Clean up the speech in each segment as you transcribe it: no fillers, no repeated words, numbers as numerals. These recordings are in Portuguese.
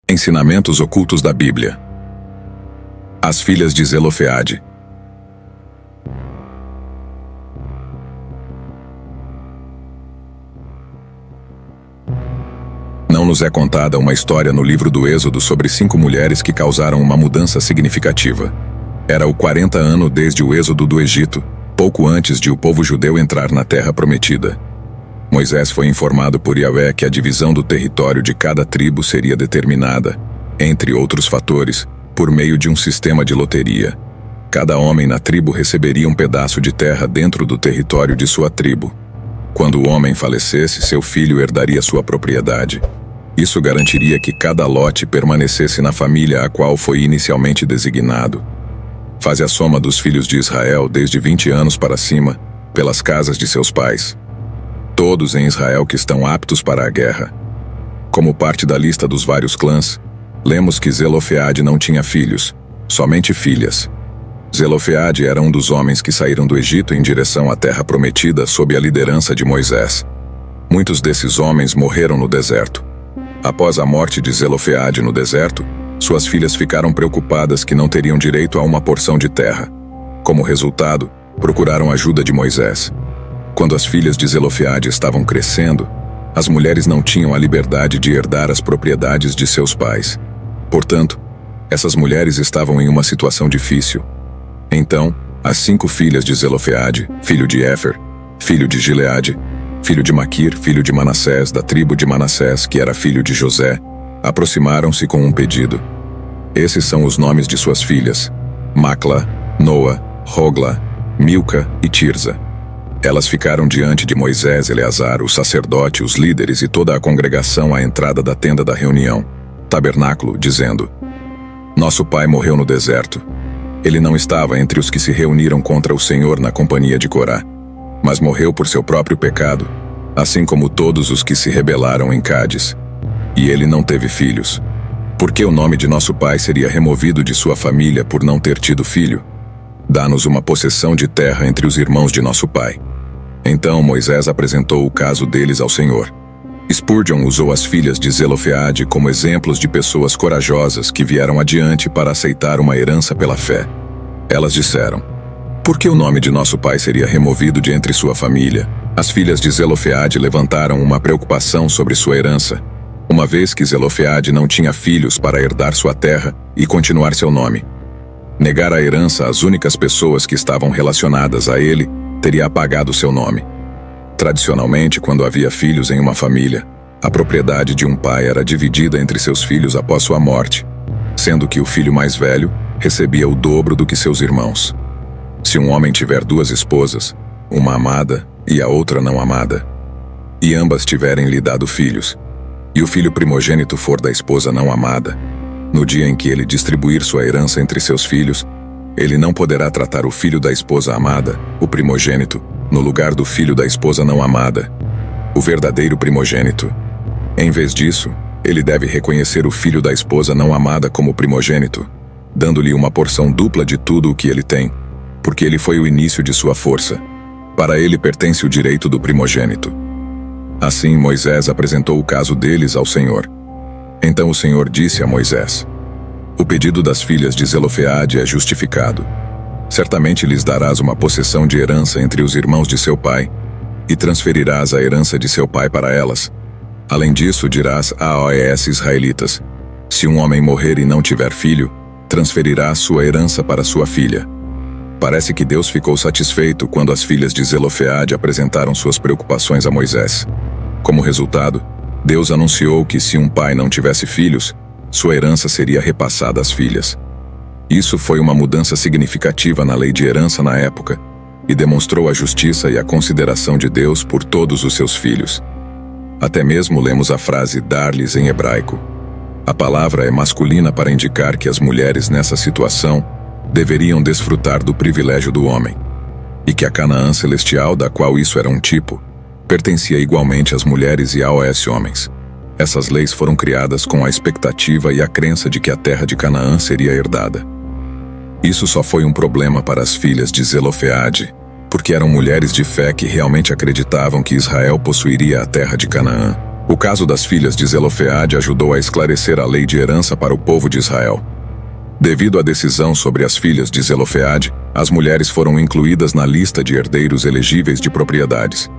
Ensinamentos ocultos da Bíblia. As filhas de Zelofeade. Não nos é contada uma história no livro do Êxodo sobre 5 mulheres que causaram uma mudança significativa. Era o 40 ano desde o êxodo do Egito, pouco antes de o povo judeu entrar na terra prometida. Moisés foi informado por Yahvé que a divisão do território de cada tribo seria determinada, entre outros fatores, por meio de um sistema de loteria. Cada homem na tribo receberia um pedaço de terra dentro do território de sua tribo. Quando o homem falecesse, seu filho herdaria sua propriedade. Isso garantiria que cada lote permanecesse na família a qual foi inicialmente designado. Faze a soma dos filhos de Israel desde 20 anos para cima, pelas casas de seus pais. Todos em Israel que estão aptos para a guerra. Como parte da lista dos vários clãs, lemos que Zelofeade não tinha filhos, somente filhas. Zelofeade era um dos homens que saíram do Egito em direção à terra prometida sob a liderança de Moisés. Muitos desses homens morreram no deserto. Após a morte de Zelofeade no deserto, suas filhas ficaram preocupadas que não teriam direito a uma porção de terra. Como resultado, procuraram ajuda de Moisés. Quando as filhas de Zelofeade estavam crescendo, as mulheres não tinham a liberdade de herdar as propriedades de seus pais. Portanto, essas mulheres estavam em uma situação difícil. Então, as 5 filhas de Zelofeade, filho de Éfer, filho de Gileade, filho de Maquir, filho de Manassés, da tribo de Manassés, que era filho de José, aproximaram-se com um pedido. Esses são os nomes de suas filhas: Macla, Noa, Hogla, Milca e Tirza. Elas ficaram diante de Moisés, Eleazar, o sacerdote, os líderes e toda a congregação à entrada da tenda da reunião, tabernáculo, dizendo: Nosso pai morreu no deserto. Ele não estava entre os que se reuniram contra o Senhor na companhia de Corá, mas morreu por seu próprio pecado, assim como todos os que se rebelaram em Cádiz. E ele não teve filhos. Por que o nome de nosso pai seria removido de sua família por não ter tido filho? Dá-nos uma possessão de terra entre os irmãos de nosso pai. Então Moisés apresentou o caso deles ao Senhor. Spurgeon usou as filhas de Zelofeade como exemplos de pessoas corajosas que vieram adiante para aceitar uma herança pela fé. Elas disseram: Por que o nome de nosso pai seria removido de entre sua família? As filhas de Zelofeade levantaram uma preocupação sobre sua herança, uma vez que Zelofeade não tinha filhos para herdar sua terra e continuar seu nome. Negar a herança às únicas pessoas que estavam relacionadas a ele teria apagado seu nome. Tradicionalmente, quando havia filhos em uma família, a propriedade de um pai era dividida entre seus filhos após sua morte, sendo que o filho mais velho recebia o dobro do que seus irmãos. Se um homem tiver 2 esposas, uma amada e a outra não amada, e ambas tiverem lhe dado filhos, e o filho primogênito for da esposa não amada, no dia em que ele distribuir sua herança entre seus filhos, ele não poderá tratar o filho da esposa amada, o primogênito, no lugar do filho da esposa não amada, o verdadeiro primogênito. Em vez disso, ele deve reconhecer o filho da esposa não amada como primogênito, dando-lhe uma porção dupla de tudo o que ele tem, porque ele foi o início de sua força. Para ele pertence o direito do primogênito. Assim Moisés apresentou o caso deles ao Senhor. Então o Senhor disse a Moisés: O pedido das filhas de Zelofeade é justificado. Certamente lhes darás uma possessão de herança entre os irmãos de seu pai, e transferirás a herança de seu pai para elas. Além disso, dirás aos israelitas: Se um homem morrer e não tiver filho, transferirá sua herança para sua filha. Parece que Deus ficou satisfeito quando as filhas de Zelofeade apresentaram suas preocupações a Moisés. Como resultado, Deus anunciou que se um pai não tivesse filhos, sua herança seria repassada às filhas. Isso foi uma mudança significativa na lei de herança na época, e demonstrou a justiça e a consideração de Deus por todos os seus filhos. Até mesmo lemos a frase dar-lhes em hebraico. A palavra é masculina para indicar que as mulheres nessa situação deveriam desfrutar do privilégio do homem, e que a Canaã celestial, da qual isso era um tipo, pertencia igualmente às mulheres e aos homens. Essas leis foram criadas com a expectativa e a crença de que a terra de Canaã seria herdada. Isso só foi um problema para as filhas de Zelofeade, porque eram mulheres de fé que realmente acreditavam que Israel possuiria a terra de Canaã. O caso das filhas de Zelofeade ajudou a esclarecer a lei de herança para o povo de Israel. Devido à decisão sobre as filhas de Zelofeade, as mulheres foram incluídas na lista de herdeiros elegíveis de propriedades.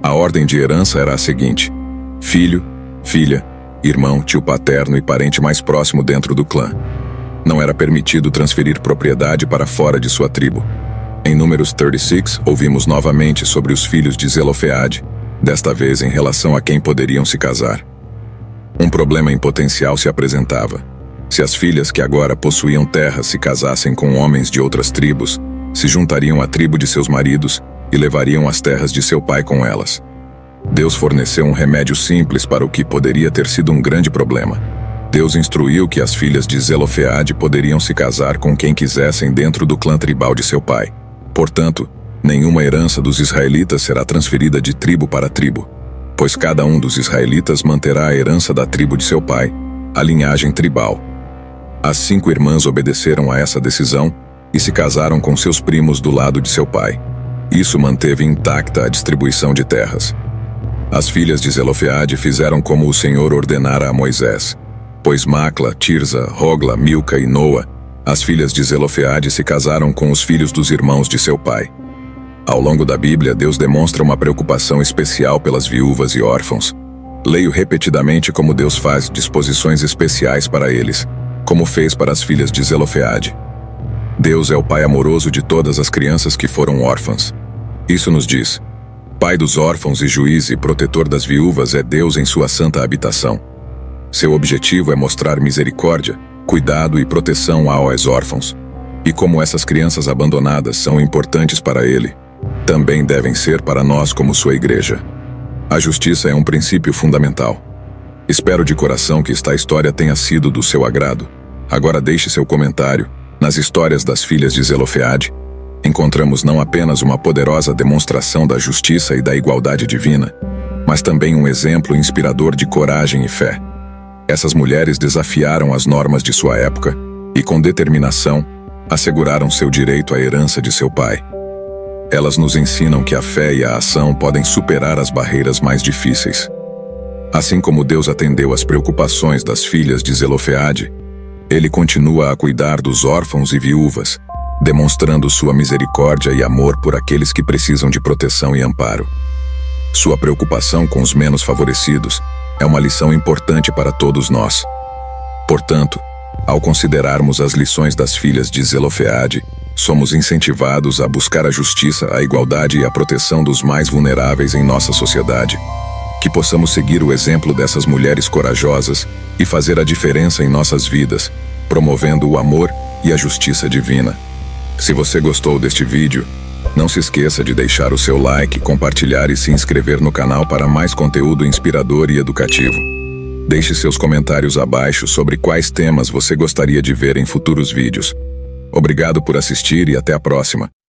A ordem de herança era a seguinte: filho, filha, irmão, tio paterno e parente mais próximo dentro do clã. Não era permitido transferir propriedade para fora de sua tribo. Em Números 36, ouvimos novamente sobre os filhos de Zelofeade, desta vez em relação a quem poderiam se casar. Um problema em potencial se apresentava. Se as filhas que agora possuíam terras se casassem com homens de outras tribos, se juntariam à tribo de seus maridos e levariam as terras de seu pai com elas. Deus forneceu um remédio simples para o que poderia ter sido um grande problema. Deus instruiu que as filhas de Zelofeade poderiam se casar com quem quisessem dentro do clã tribal de seu pai. Portanto, nenhuma herança dos israelitas será transferida de tribo para tribo, pois cada um dos israelitas manterá a herança da tribo de seu pai, a linhagem tribal. As 5 irmãs obedeceram a essa decisão e se casaram com seus primos do lado de seu pai. Isso manteve intacta a distribuição de terras. As filhas de Zelofeade fizeram como o Senhor ordenara a Moisés, pois Macla, Tirza, Hogla, Milca e Noa, as filhas de Zelofeade se casaram com os filhos dos irmãos de seu pai. Ao longo da Bíblia, Deus demonstra uma preocupação especial pelas viúvas e órfãos. Leio repetidamente como Deus faz disposições especiais para eles, como fez para as filhas de Zelofeade. Deus é o pai amoroso de todas as crianças que foram órfãs. Isso nos diz: Pai dos órfãos e juiz e protetor das viúvas é Deus em sua santa habitação. Seu objetivo é mostrar misericórdia, cuidado e proteção aos órfãos. E como essas crianças abandonadas são importantes para Ele, também devem ser para nós como sua igreja. A justiça é um princípio fundamental. Espero de coração que esta história tenha sido do seu agrado. Agora deixe seu comentário. Nas histórias das filhas de Zelofeade, encontramos não apenas uma poderosa demonstração da justiça e da igualdade divina, mas também um exemplo inspirador de coragem e fé. Essas mulheres desafiaram as normas de sua época e, com determinação, asseguraram seu direito à herança de seu pai. Elas nos ensinam que a fé e a ação podem superar as barreiras mais difíceis. Assim como Deus atendeu às preocupações das filhas de Zelofeade, Ele continua a cuidar dos órfãos e viúvas, demonstrando sua misericórdia e amor por aqueles que precisam de proteção e amparo. Sua preocupação com os menos favorecidos é uma lição importante para todos nós. Portanto, ao considerarmos as lições das filhas de Zelofeade, somos incentivados a buscar a justiça, a igualdade e a proteção dos mais vulneráveis em nossa sociedade. Que possamos seguir o exemplo dessas mulheres corajosas e fazer a diferença em nossas vidas, promovendo o amor e a justiça divina. Se você gostou deste vídeo, não se esqueça de deixar o seu like, compartilhar e se inscrever no canal para mais conteúdo inspirador e educativo. Deixe seus comentários abaixo sobre quais temas você gostaria de ver em futuros vídeos. Obrigado por assistir e até a próxima.